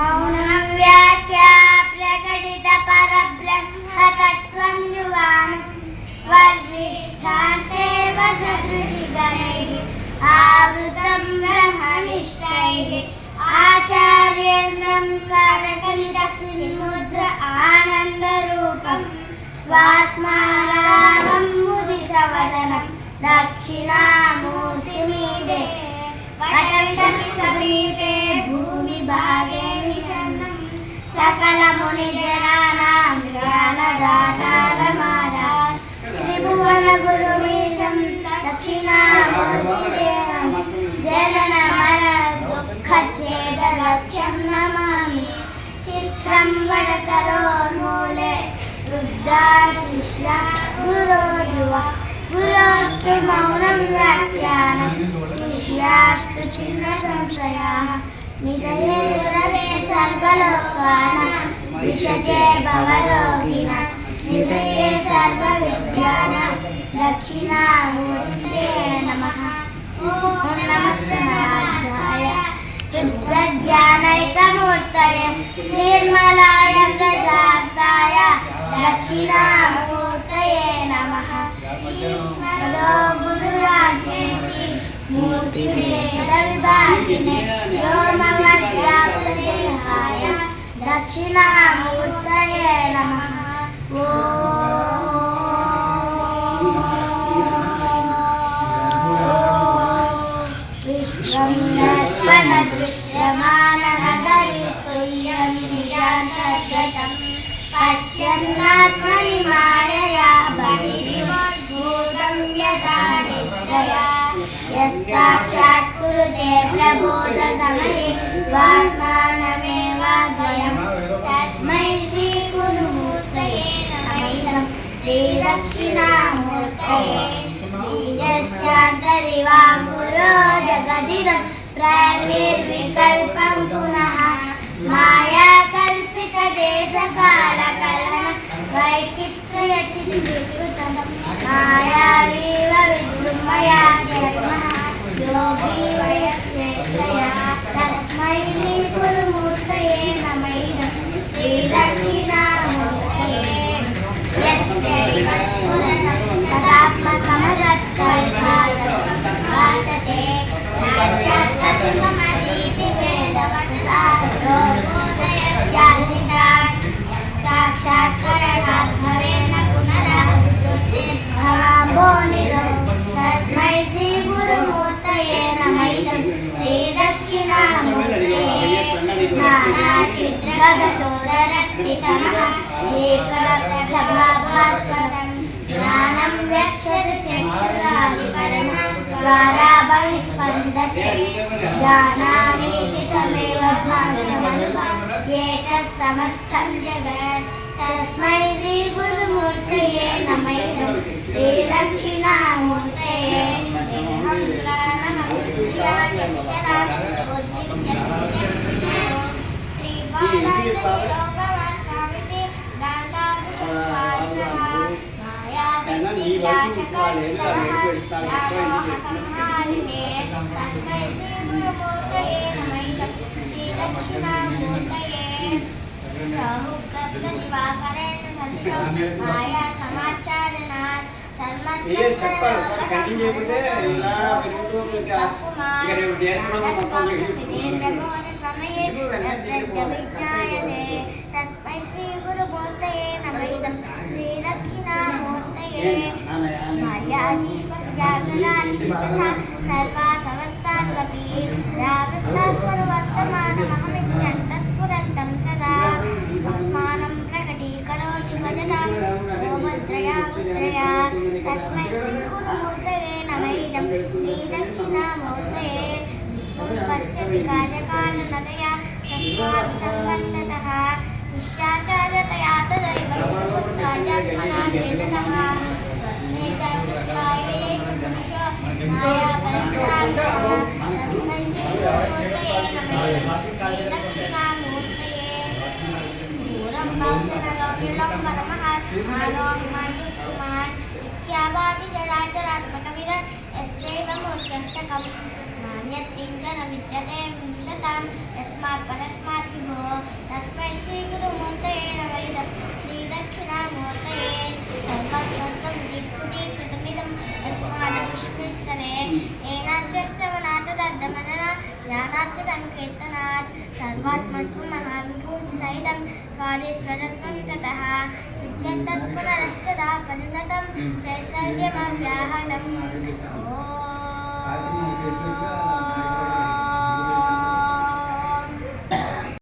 మౌనం వ్యాఖ్యా ప్రకటిత పరబ్రహ్మతత్వం యువాన్ వర్షిష్ఠాంతే వసదృశి గణైః ఆవృతం బ్రహ్మనిష్టైః ఆచార్యేంద్రం కరకలిత చిన్ముద్ర ఆనందరూపం స్వాత్మారామం ముదితవదనం దక్షిణామూర్తిమీడే పటవితమి సమీపే భూమి భాగే నిషన్నం సకల ముని జనానాం జ్ఞానదాతారమారాన్ త్రిభువన గురుమీశం దక్షిణామూర్తిదేవం జనన మరణ దుఃఖఛేద లక్ష్యం నమామి చిత్రం వడతరోన్మూలే వృద్ధా శిష్యా గురోర్యువ గురోస్తు మౌనం వ్యాఖ్యానం శిష్యాస్తు చిన్న సంశయాః నిధయే సర్వే సర్వలోకానాం విషజే భవరోగిణాం నిధయే సర్వవిద్యానాం దక్షిణామూర్తయే నమః. ఓం నమః నారాయణాయ శుద్ధజ్ఞానైకమూర్తయే నిర్మలాయ ప్రశాంతాయ దక్షిణామూర్తయే నమః. ఈశ్వరో గురురాజ్ఞేతి మూర్తిభేద విభాగినే వ్యోమవద్వ్యాప్తదేహాయ దక్షిణామూర్తయే నమః. విశ్వం దర్పణ దృశ్యమానగరితుల్యం నిజాంతర్గతం పశ్యన్నాత్మని మాయయా బహిరివద్భూతం యథా నిద్రయా యస్సాక్షాత్ కురుతే ప్రబోధ సమయే స్వాత్మానమేవాద్వయం తస్మై శ్రీ గురుమూర్తయే నమః. శ్రీ దక్షిణామూర్తయే బీజస్యాంతరివాంకురో జగదిదం ప్రకృతిర్వికల్పం పునః మాయా కల్పిత దేశకాల కలన వైచిత్ర్యచిత్ వికృతం మాయావీవ విజృంభయా జన్మః యోగి వయస్వేచ్ఛయా తస్మై శ్రీ గురుమూర్తయే నమః. శ్రీ దక్షిణామూర్తయే యస్యైవ స్ఫురణం సదాత్మకమసత్కల్పాదం భాసతే నాచ్యత్తమసీతి వేదవత్సారోదయజ్ఞానితాన్ సాక్షాత్కరణాత్ భవేన్న పునరావృత్తిర్భవాంభోనిధౌ తస్మై శ్రీ గురుమూర్తయే నమః. శ్రీ దక్షిణామూర్తయే నానాచిత్రగతోదరస్థితమః ఏకరప్రభాస్వరం జ్ఞానం రక్షతి చక్షురాదికరణం ద్వారా బహిస్పందతే జానామీతి తమేవ భాగమనుభావ్యేతస్తమస్తం జగత్ తస్మై శ్రీ గురుమూర్తయే నమః. శ్రీ దక్షిణామూర్తయే దేహం ప్రాణమప్రియాచరా బుద్ధిం స్త్రీపాదాంతనిలోపవాస్వామితి దాంతాభిషక్వాదినః మాయాశక్తిలాశకల్పితమః తస్మై శ్రీ గురుమూర్తయే నమః. శ్రీ దక్షిణామూర్తయే రాహుగ్రస్తదివాకరేణ సంశో మాయా సమాచ్ఛాదనాత్ తస్మై శ్రీ గురుమూర్తయే నమః. శ్రీ దక్షిణామూర్తయే మాయాదీశ్వర జాగృతాదిస్తథా సర్వాసవస్థాస్వపి రావృత్తాస్వరవర్తమానమహమిత్యంతః స్ఫురంతం సదా ఆత్మానం ప్రకటీకరోతి భజతాం ఓమద్రయా ముద్రయా తస్మై శ్రీ గురుమూర్తయే నమః. శ్రీ దక్షిణామూర్తయే విష్ణుం పశ్యతి కార్యకారణతయా తస్మాత్ సంబంధతః శిష్యాచార్యతయా తదైవ పుత్రాజాత్మనా వేదతః తస్మై చక్షుషాయే పురుషో మాయాపరిభ్రాంతః తస్మై శ్రీ గురుమూర్తయే నమః. శ్రీ దక్షిణామూర్తయే దూరం భక్షణరోగిణం పరమః మానోహిమాన్ ఇచ్ఛావాది చరాచరాత్మకమిదం యస్యైవ మూర్త్యస్తకం నాన్యత్కించన విద్యతే వింశతాం యస్మాత్ పరస్మాత్ విభో संकीर्तनात् सर्वात्मत्वं महाविभूतिसहितं स्वादेश्वरत्वं ततः शुच्येतत् पुनरष्टदा परिणतं त्रैशल्यमव्याहतम् ॐ